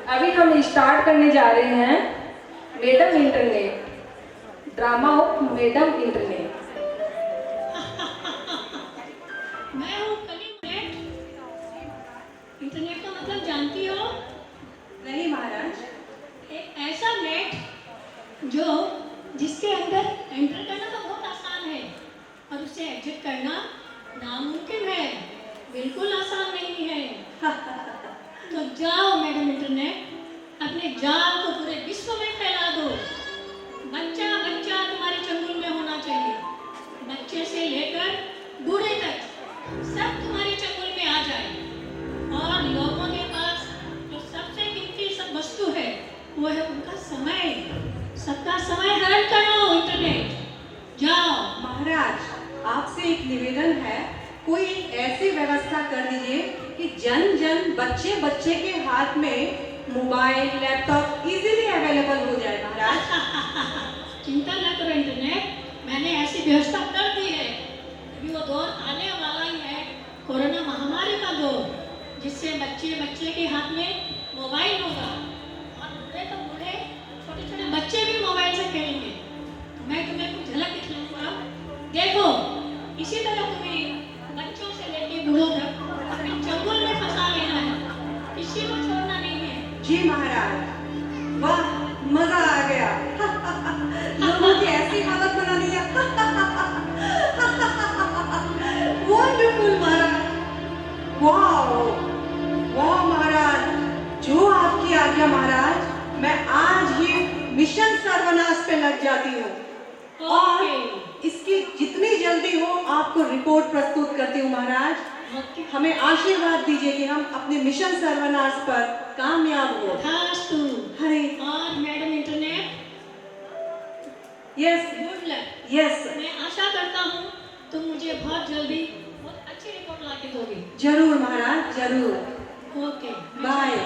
अभी हम स्टार्ट करने जा रहे हैं madam internet, drama of madam internet. मैं हूँ कली नेट। इंटरनेट का मतलब जानती हो? नहीं महाराज। एक ऐसा नेट जो जिसके अंदर एंटर करना तो बहुत आसान है और उसे एग्जिट करना नामुमकिन है, बिल्कुल आसान नहीं है। तो जाओ मैडम इंटरनेट, अपने जाल को पूरे विश्व में फैला दो। बच्चा बच्चा तुम्हारे चंगुल में होना चाहिए, बच्चे से लेकर बूढ़े तक सब तुम्हारे चंगुल में आ जाए। और लोगों के पास जो सबसे कीमती सब वस्तु है वो है उनका समय। सबका समय हरण करो इंटरनेट, जाओ। महाराज आपसे एक निवेदन है, कोई एक ऐसी व्यवस्था कर दीजिए कि जन जन बच्चे बच्चे के हाथ में मोबाइल लैपटॉप इजीली अवेलेबल हो जाए। महाराज चिंता न करो इंटरनेट, मैंने ऐसी व्यवस्था कर दी है। अभी वो दौर आने वाला ही है, कोरोना महामारी का दौर, जिससे बच्चे बच्चे के हाथ में मोबाइल होगा और बूढ़े तो बूढ़े, छोटे छोटे बच्चे भी मोबाइल से खेलेंगे। मैं तुम्हें कुछ झलक दिखाऊंगा, देखो। इसी तरह तुम्हें बच्चों से लेकर बूढ़ों तक अपने चंगुल में फंसा लेना है, किसी को छोड़ना नहीं है। जी महाराज, वाह मजा आ गया। लोगों की ऐसी हालत बना दिया। वंडरफुल महाराज, वाह वाह महाराज, जो आपकी आज्ञा महाराज। मैं आज ही मिशन सर्वनाश पे लग जाती हूँ और इसकी जितनी जल्दी हो आपको रिपोर्ट प्रस्तुत करती हूँ। महाराज हमें आशीर्वाद दीजिए कि हम अपने मिशन सर्वनाश पर कामयाब हो। हरे और madam internet, yes good luck. Yes मैं आशा करता हूँ तुम मुझे बहुत जल्दी बहुत अच्छी रिपोर्ट ला के दोगे। जरूर महाराज जरूर। Okay bye.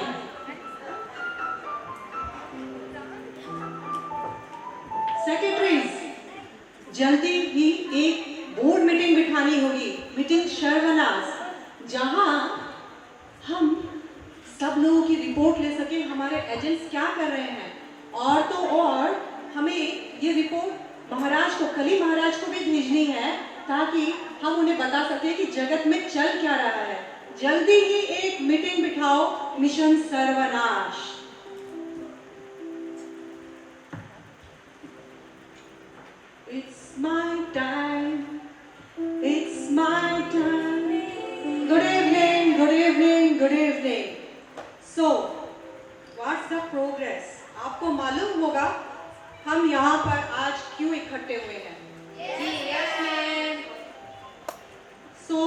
सेक्रेटरीज, जल्दी ही एक बोर्ड मीटिंग बिठानी होगी, मीटिंग सर्वनाश, जहां हम सब लोगों की रिपोर्ट ले सके हमारे एजेंट्स क्या कर रहे हैं। और तो और हमें ये रिपोर्ट महाराज को, कली महाराज को भी भेजनी है, ताकि हम उन्हें बता सके कि जगत में चल क्या रहा है। जल्दी ही एक मीटिंग बिठाओ, मिशन सर्वनाश। It's my time. It's my time. Good evening, good evening, good evening. So, what's the progress? आपको मालूम होगा हम यहाँ पर आज क्यों इकट्ठे हुए हैं? Yes ma'am. So,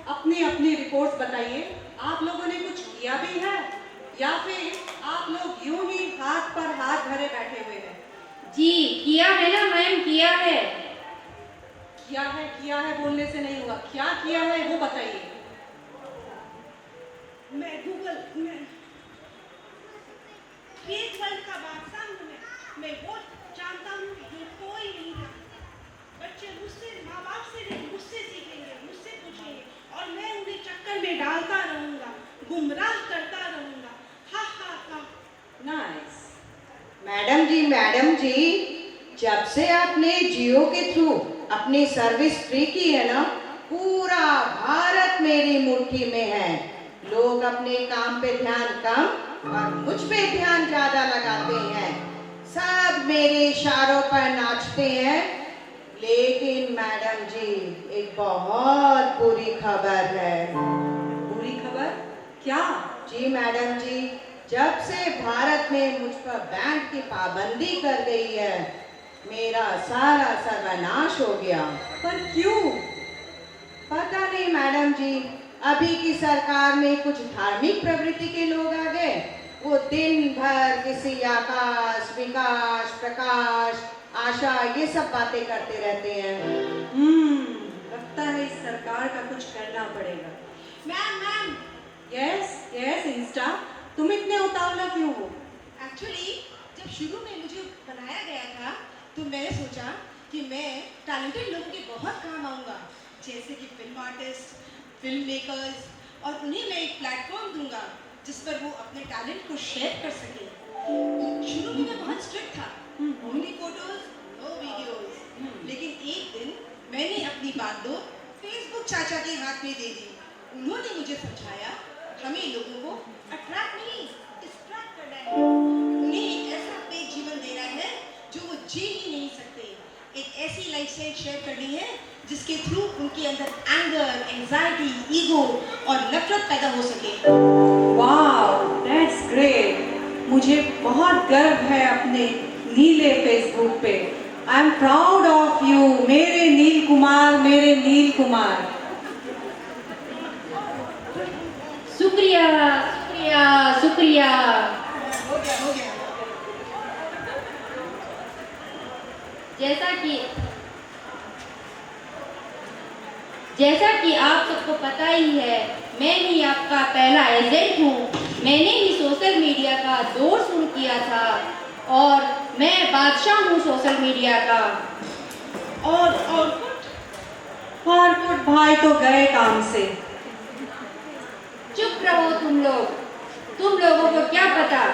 अपनी अपनी रिपोर्ट्स बताइए। आप लोगों ने कुछ किया भी है या फिर आप लोग यूं ही हाथ पर हाथ धरे बैठे हुए हैं? जी किया है ना मैम, किया है। किया है बोलने से नहीं हुआ, क्या किया है वो बताइए। मैं गूगल में क्रिएट वर्ल्ड का बादशाह हूँ। मैं वो जानता हूँ जो कोई नहीं जानता। बच्चे मुझसे, माँ बाप से नहीं, मुझसे सीखेंगे, मुझसे पूछेंगे और मैं उन्हें चक्कर में डालता रहूँगा, गुमराह करता रहूँगा। हा हा हा। नाइस। मैडम जी, जब से आपने जियो के थ्रू अपनी सर्विस फ्री की है ना, पूरा भारत मेरी मुट्ठी में है। लोग अपने काम पे ध्यान कम और मुझ पे ध्यान ज्यादा लगाते हैं। सब मेरे इशारों पर नाचते हैं। लेकिन मैडम जी, एक बहुत बुरी खबर है। बुरी खबर? क्या? जी मैडम जी, जब से भारत में मुझ पर बैंड की पाबंदी कर गई है, मेरा सारा सर्वनाश हो गया। पर क्यों? पता नहीं मैडम जी, अभी की सरकार में कुछ धार्मिक प्रवृत्ति के लोग आ गए। वो दिन भर किसी आकाश, विकास, प्रकाश, आशा, ये सब बातें करते रहते हैं। लगता है इस सरकार का कुछ करना पड़ेगा। मैम यस इंस्टा, तुम इतने उतावला क्यों हो? एक्चुअली जब शुरू में मुझे बनाया गया था तो मैंने सोचा कि मैं टैलेंटेड लोगों के बहुत काम आऊँगा, जैसे कि फिल्म आर्टिस्ट, फिल्म मेकर्स, और उन्हें मैं एक प्लेटफॉर्म दूंगा जिस पर वो अपने टैलेंट को शेयर कर सके। शुरू में मैं बहुत स्ट्रिक्ट था, ओनली फोटोज नो वीडियोस, लेकिन एक दिन मैंने अपनी बात दो फेसबुक चाचा के हाथ में दे दी। उन्होंने मुझे समझाया हमें लोगों को अट्रैक्ट नहीं डिस्ट्रैक्ट करना है, उन्हें एक ऐसा पेज जीवन देना है जो वो जी ही नहीं सकते, एक ऐसी लाइफस्टाइल शेयर करनी है जिसके थ्रू उनके अंदर एंगर, एंजाइटी, ईगो और नफरत पैदा हो सके। वाह, दैट्स ग्रेट। मुझे बहुत गर्व है अपने नीले फेसबुक पे। I am proud of you मेरे नील कुमार, मेरे नील कुमार। शुक्रिया शुक्रिया शुक्रिया। हो गया। जैसा कि आप सबको पता ही है, मैं ही आपका पहला एजेंट हूँ। मैंने ही सोशल मीडिया का दौर शुरू किया था और मैं बादशाह हूँ सोशल मीडिया का। और कुछ भाई तो गए काम से। चुप रहो तुम लोगों को क्या पता,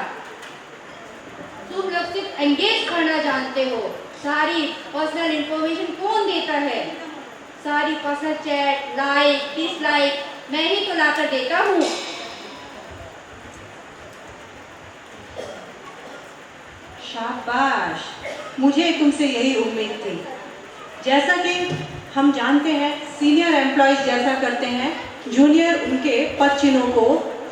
तुम लोग सिर्फ एंगेज करना जानते हो। सारी पर्सनल इंफॉर्मेशन कौन देता है? सारी पर्सनल चैट, लाइक, डिसलाइक मैं ही तो लाकर देता हूँ। शाबाश, मुझे तुमसे यही उम्मीद थी। जैसा कि हम जानते हैं सीनियर एम्प्लॉयज जैसा करते हैं, जूनियर उनके पद चिन्हों को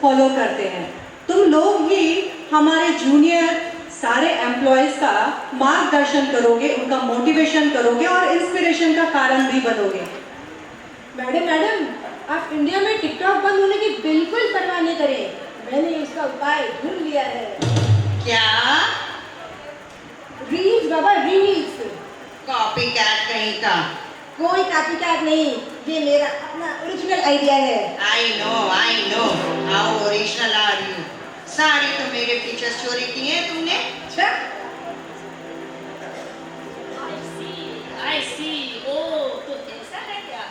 फॉलो करते हैं। तुम लोग ही हमारे जूनियर सारे एम्प्लॉयज का मार्गदर्शन करोगे, उनका मोटिवेशन करोगे और इंस्पिरेशन का कारण भी बनोगे। मैडम, आप इंडिया में टिकटॉक बंद होने की बिल्कुल परवाह नहीं करें। मैंने इसका उपाय ढूंढ लिया है। क्या? रील्स बाबा, रील्स। कॉपी कैट कहीं का? कोई कॉपीकैट नहीं, ये मेरा अपना ओरिजिनल आइडिया है। I know how original are you. सारी तो मेरे फीचर्स चोरी किए हैं तुमने। I see. ओह, तो ऐसा है क्या?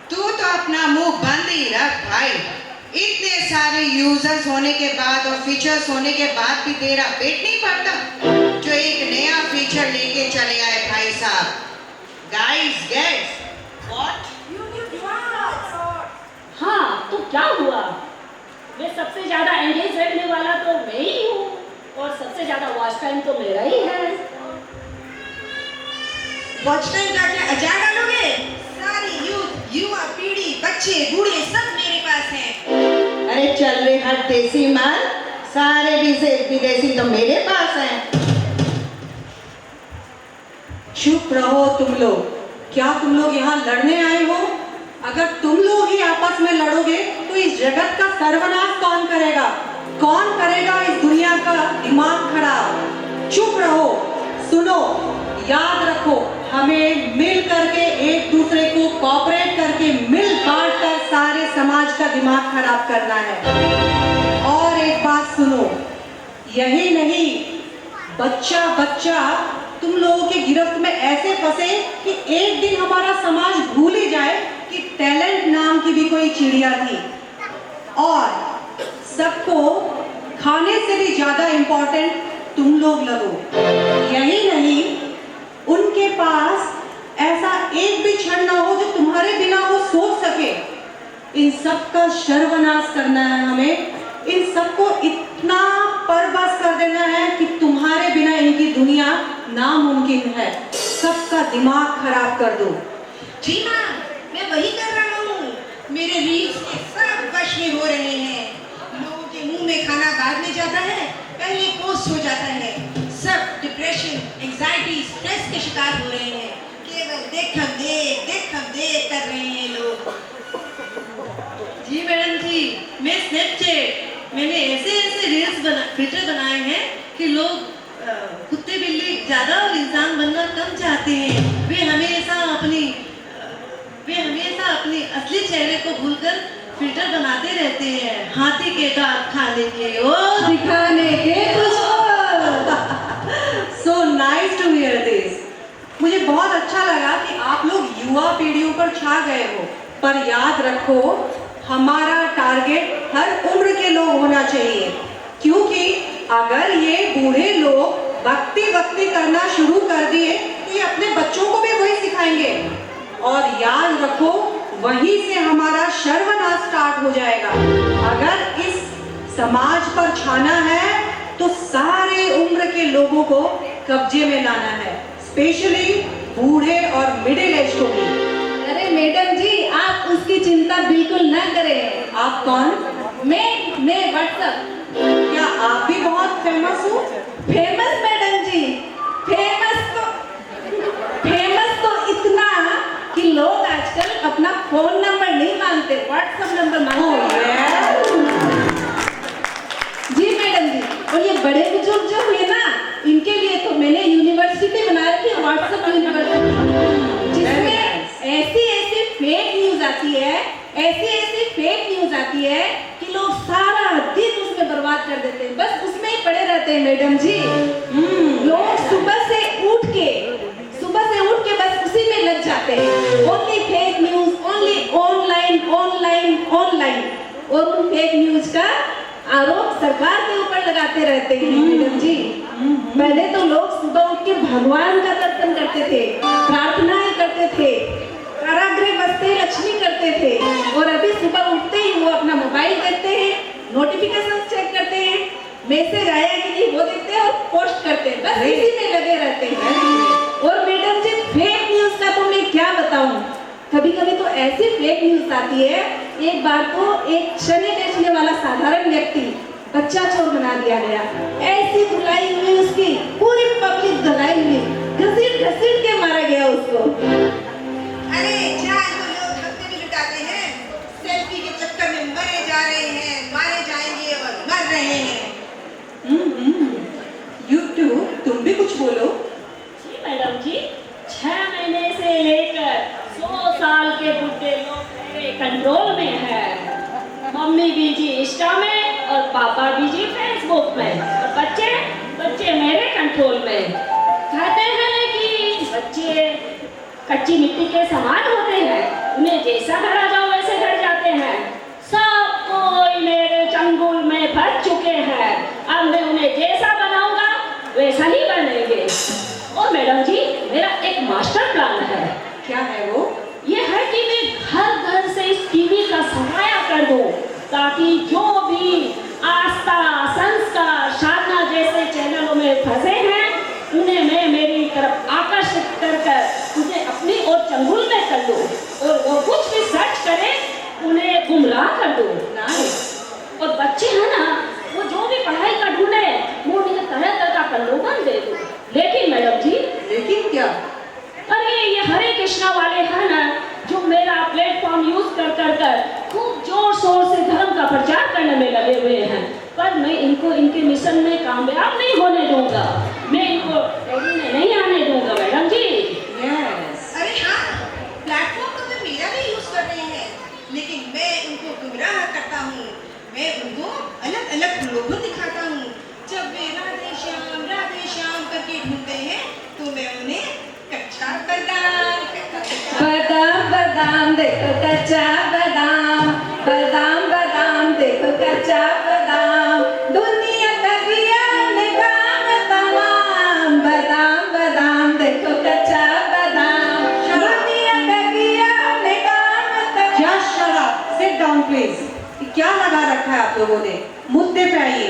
तू तो अपना मुंह बंद ही रख भाई। इतने सारे यूजर्स होने के बाद और फीचर्स होने के बाद भी तेरा पेट नहीं भरता जो एक नया फीचर लेके चले आए भाई साहब। Guys guess what? हाँ, तो क्या हुआ? मैं सबसे ज्यादा एंगेज रहने वाला तो मैं ही हूँ और सबसे ज्यादा वॉच टाइम तो मेरा ही है। वॉच टाइम का क्या अजान डालोगे? सारी यूथ, युवा पीढ़ी, बच्चे, बूढ़े सब मेरे पास हैं। अरे चल रे हट देसी माल, सारे विदेशी तो मेरे पास हैं। चुप रहो तुम लोग। क्या तुम लोग यहाँ लड़ने आए हो? अगर तुम लोग ही आपस में लड़ोगे तो इस जगत का सर्वनाश कौन करेगा? कौन करेगा इस दुनिया का दिमाग खराब? चुप रहो, सुनो, याद रखो, हमें मिल करके एक दूसरे को कोऑपरेट करके मिल बांट कर सारे समाज का दिमाग खराब करना है। और एक बात सुनो, यही नहीं, बच्चा तुम लोगों के गिरफ्त में ऐसे फंसे कि एक दिन हमारा समाज भूल ही जाए कि टैलेंट नाम की भी कोई चिड़िया थी और सबको खाने से भी ज्यादा इंपॉर्टेंट तुम लोग लगो। यही नहीं, उनके पास ऐसा एक भी क्षण ना हो जो तुम्हारे बिना वो सोच सके। इन सब का सर्वनाश करना है हमें। इन सबको इतना परबस कर देना है कि तुम्हारे बिना इनकी दुनिया नामुमकिन है। सबका दिमाग खराब कर दो। जी माँ, मैं वही कर रहा हूँ। मेरे रील्स के सब वश में हो रहे हैं। लोगों के मुंह में खाना बाद में जाता है, पहले पोस्ट हो जाता है। सब डिप्रेशन, एंजाइटी, स्ट्रेस के शिकार हो रहे हैं। केवल देख हम देख कर रहे हैं लोग। जी मैडम जी, मैं स्नैपचैट मैंने ऐसे रील्स फिल्टर बनाए हैं कि लोग कुत्ते बिल्ली ज्यादा और इंसान बनना कम चाहते हैं। वे हमेशा अपनी असली चेहरे को भूलकर फिल्टर बनाते रहते हैं, हाथी के दांत खाने के और दिखाने के कुछ और। So nice to hear this. मुझे बहुत अच्छा लगा कि आप लोग युवा पीढ़ियों पर छा गए हो, पर याद रखो हमारा टारगेट हर उम्र के लोग होना चाहिए, क्योंकि अगर ये बूढ़े लोग भक्ति करना शुरू कर दिए तो ये अपने बच्चों को भी वही सिखाएंगे, और याद रखो वहीं से हमारा सर्वनाश स्टार्ट हो जाएगा। अगर इस समाज पर छाना है तो सारे उम्र के लोगों को कब्जे में लाना है, स्पेशली बूढ़े और मिडिल एज को भी। अरे मैडम जी, आप उसकी चिंता बिल्कुल ना करें। आप कौन? मैं व्हाट्सएप। क्या आप भी बहुत फेमस हो? फेमस मैडम जी, फेमस तो इतना कि लोग आजकल अपना फोन नंबर नहीं मांगते, व्हाट्सएप नंबर मांगते हैं। जी मैडम जी, और ये बड़े बुजुर्ग जो हुए ना, इनके लिए तो मैंने यूनिवर्सिटी बना रखी है, व्हाट्सएप यूनिवर्सिटी, जिसमें ऐसी फेक न्यूज आती है, ऐसी फेक न्यूज आती है कि लोग सारा दिन उसमें बर्बाद कर देते हैं, बस उसमें ही पड़े रहते हैं मैडम जी। लोग सुबह से उठ के बस उसी में लग जाते हैं, only fake news, only online, और उन फेक न्यूज का आरोप सरकार के ऊपर लगाते रहते हैं मैडम जी। पहले तो लोग सुबह उठ के भगवान का दर्शन करते थे, प्रार्थनाएं करते थे, कारागृह बसते लक्ष्मी करते थे, और अभी सुबह उठते ही वो अपना मोबाइल देखते हैं, नोटिफिकेशन चेक करते हैं, मैसेज आया कि नहीं वो देखते हैं और पोस्ट करते हैं, बस इसी में लगे रहते हैं। और मैडम जी फेक न्यूज का तो मैं क्या बताऊं, कभी तो ऐसी फेक न्यूज आती है। एक बार तो एक चने बेचने वाला साधारण व्यक्ति बच्चा चोर बना दिया गया, ऐसी धुलाई हुई उसकी, पूरी पब्लिक धुलाई हुई, घसीट के मारा गया उसको। अरे जान तो लोग हफ्ते भी लुटाते हैं, सेल्फी के चक्कर में मरे जा रहे हैं, मारे जाएंगे और मर रहे हैं। You too, तुम भी कुछ बोलो। जी मैडम जी, 6 महीने से लेकर 100 साल के बुढ़े लोग मेरे कंट्रोल में है। मम्मी बीजी इंस्टा में और पापा बीजी फेसबुक में, और बच्चे मेरे कंट्रोल में। कहते हैं कि बच्चे कच्ची मिट्टी के समान होते हैं, उन्हें जैसा गढ़ा जाओ वैसे गढ़ जाते हैं। सब कोई मेरे चंगुल में फंस चुके हैं, अब मैं उन्हें जैसा बनाऊंगा वैसा ही बनेंगे। और मैडम जी, मेरा एक मास्टर प्लान है। क्या है वो? ये है कि मैं घर से इस टीवी का सफाया कर दूं, ताकि जो भी आस्था, संस्कार, साधना जैसे चैनलों में फंसे हैं, उन्हें मैं मेरी तरफ आकर्षित कर उन्हें अपनी ओर चंगुल में कर दूं, और वो कुछ भी सर्च करें उन्हें गुमराह कर दूं। और बच्चे हैं ना, वो जो भी पढ़ाई का ढूंढे वो उन्हें तरह का प्रलोभन दे दूं। लेकिन मैडम जी, लेकिन क्या? अरे ये हरे कृष्णा वाले हैं ना, जो मेरा प्लेटफॉर्म यूज कर खूब जोर शोर से धर्म का प्रचार करने में लगे हुए हैं, पर मैं इनको इनके मिशन में कामयाब नहीं होने दूंगा, मैं इनको टेढ़ी में नहीं आने दूंगा मैडम जी। Yes. अरे हाँ, प्लेटफॉर्म तो वे मेरा भी यूज कर रहे हैं, लेकिन मैं उनको गुमराह करता हूँ, मैं उनको अलग अलग प्रलोभन दिखाता हूँ। जब वे राधे श्याम करके ढूंढते हैं तो मैं उन्हें कच्चा बादाम देखो कच्चा बादाम देखो कच्चा बादाम, दुनिया का ज्ञान काम तमाम, बादाम देखो कच्चा बादाम, दुनिया का ज्ञान काम तमाम। Just shut up. Sit down please. क्या लगा रखा है आप लोगों ने? मुद्दे पे आइए।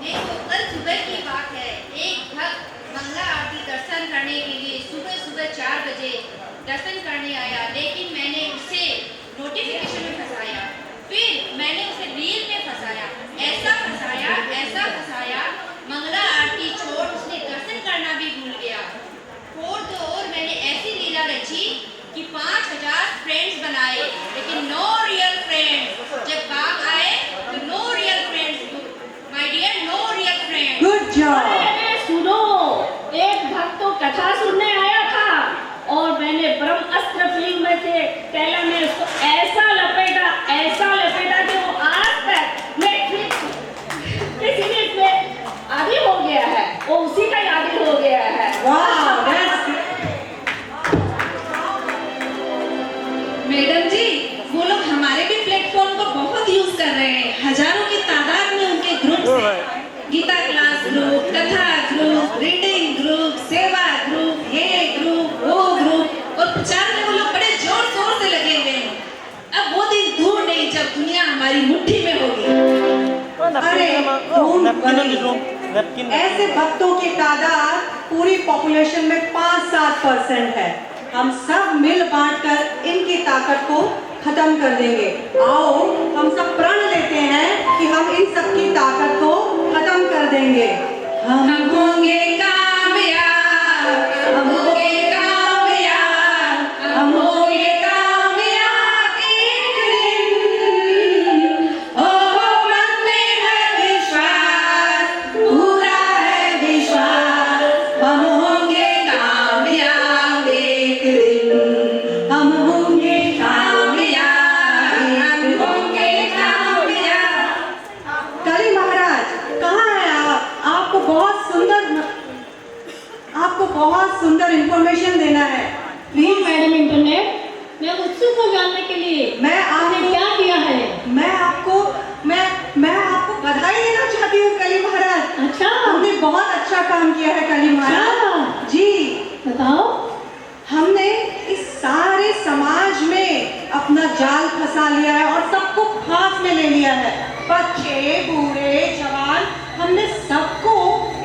ये तो कल सुबह की बात है। एक भक्त मंगला आरती दर्शन करने के लिए सुबह 4 बजे दर्शन करने आया, लेकिन मैंने उसे नोटिफिकेशन में फंसाया, फिर मैंने उसे रील में फंसाया, ऐसा फंसाया मंगला आरती छोड़ उसने दर्शन करना भी भूल गया। और मैंने ऐसी लीला रची कि 5000 फ्रेंड्स बनाए, लेकिन नो रियल फ्रेंड्स। जब काम आए तो no real friends, my dear, no real friends. Good job. अरे सुनो, एक भक्त तो कथा सुनने आया था, और मैंने ब्रह्मास्त्र फिल्म में से पहले मैं उसको ऐसा लपेटा कि वो आज तक नेटफ्लिक्स के सीरीज में आदी हो गया है, वो उसी का आदी हो गया है। वाह मैडम जी, वो लोग हमारे भी प्लेटफॉर्म को बहुत यूज कर रहे हैं। हजारों की तादाद में उनके ग्रुप्स हैं। गीता क्लास ग्रुप, कथा ग्रुप, रीडिंग ग्रुप, सेवा ग्रुप, ये ग्रुप, वो ग्रुप, और प्रचार में वो लोग बड़े जोर शोर से लगे हुए हैं। अब वो दिन दूर नहीं जब दुनिया हमारी मुट्ठी में होगी। अरे ऐसे भक्तों की तादाद पूरी पॉपुलेशन में 5-7% है। हम सब मिल बांटकर इनकी ताकत को खत्म कर देंगे। आओ हम सब प्रण लेते हैं कि हम इन सब की ताकत को खत्म कर देंगे। हम होंगे कामयाब, हम होंगे कामयाब, हम होंगे कामयाब एक दिन। ओ मन में है विश्वास, पूरा है विश्वास, हम होंगे कामयाब एक दिन। हम होंगे कामयाब, हम होंगे कामयाब। काली महाराज कहाँ है आप? आपको बहुत सुंदर इंफॉर्मेशन देना है। प्लीज मैडम इंटरनेट, मैं उत्सुक हूँ जानने के लिए आपने क्या किया है। मैं आपको बधाई देना चाहती हूँ काली महाराज। अच्छा, हमने बहुत अच्छा काम किया है काली महाराज जी। बताओ। हमने इस सारे समाज में अपना जाल फंसा लिया है और सबको फांस में ले लिया है। बच्चे, बूढ़े, जवान, हमने सबको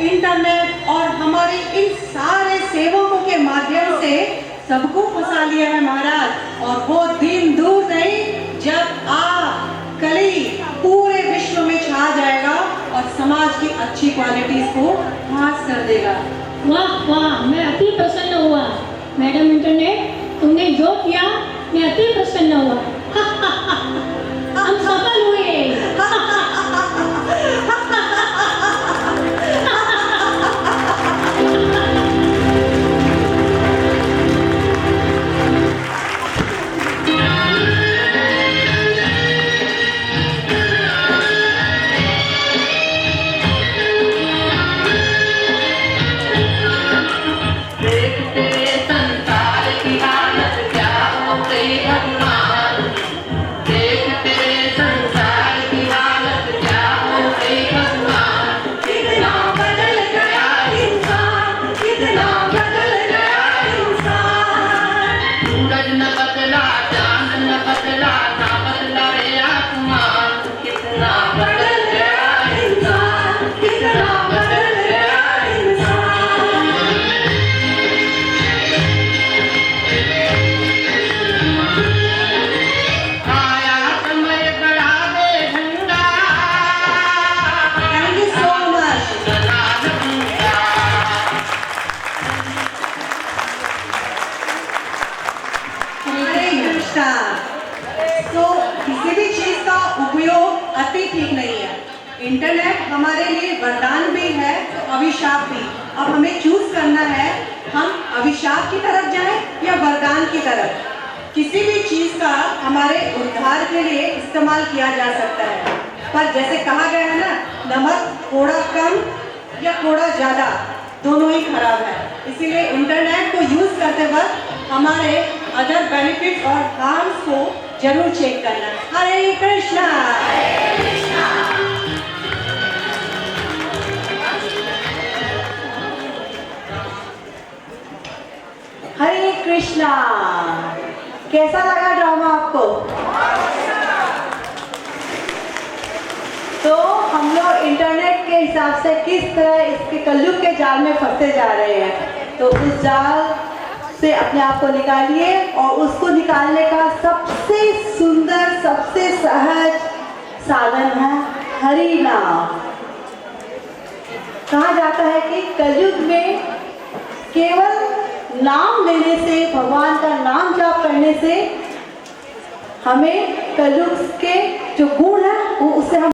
इंटरनेट और हमारे इन सारे सेवकों के माध्यम से सबको फंसा लिया है महाराज। और वो दिन दूर नहीं जब आप कली पूरे विश्व में छा जाएगा और समाज की अच्छी क्वालिटीज को फांस कर देगा। वाह वाह, मैं अति प्रसन्न हुआ। मैडम इंटरनेट, तुमने जो किया मैं अति प्रसन्न हुआ। हम सफल हुए। तो किसी भी चीज का उपयोग अति ठीक नहीं है। इंटरनेट हमारे लिए वरदान भी है, अभिशाप भी। अब हमें चूज करना है, हम अभिशाप की तरफ जाएं या वरदान की तरफ। किसी भी चीज का हमारे उद्धार के लिए इस्तेमाल किया जा सकता है, पर जैसे कहा गया है ना, नमक थोड़ा कम या थोड़ा ज्यादा दोनों ही खराब है। इसीलिए इंटरनेट को यूज करते वक्त हमारे अदर बेनिफिट्स और हार्म्स को जरूर चेक करना। हरे कृष्णा। हरे कृष्णा। कैसा लगा ड्रामा आपको? तो हम लोग इंटरनेट के हिसाब से किस तरह इसके कलयुग के जाल में फंसते जा रहे हैं, तो उस जाल से अपने आप को निकालिए। और उसको निकालने का सबसे सुंदर, सबसे सहज साधन है हरि नाम। कहा जाता है कि कलयुग में केवल नाम लेने से, भगवान का नाम जाप करने से हमें कलयुग के जो गुण है वो उससे हम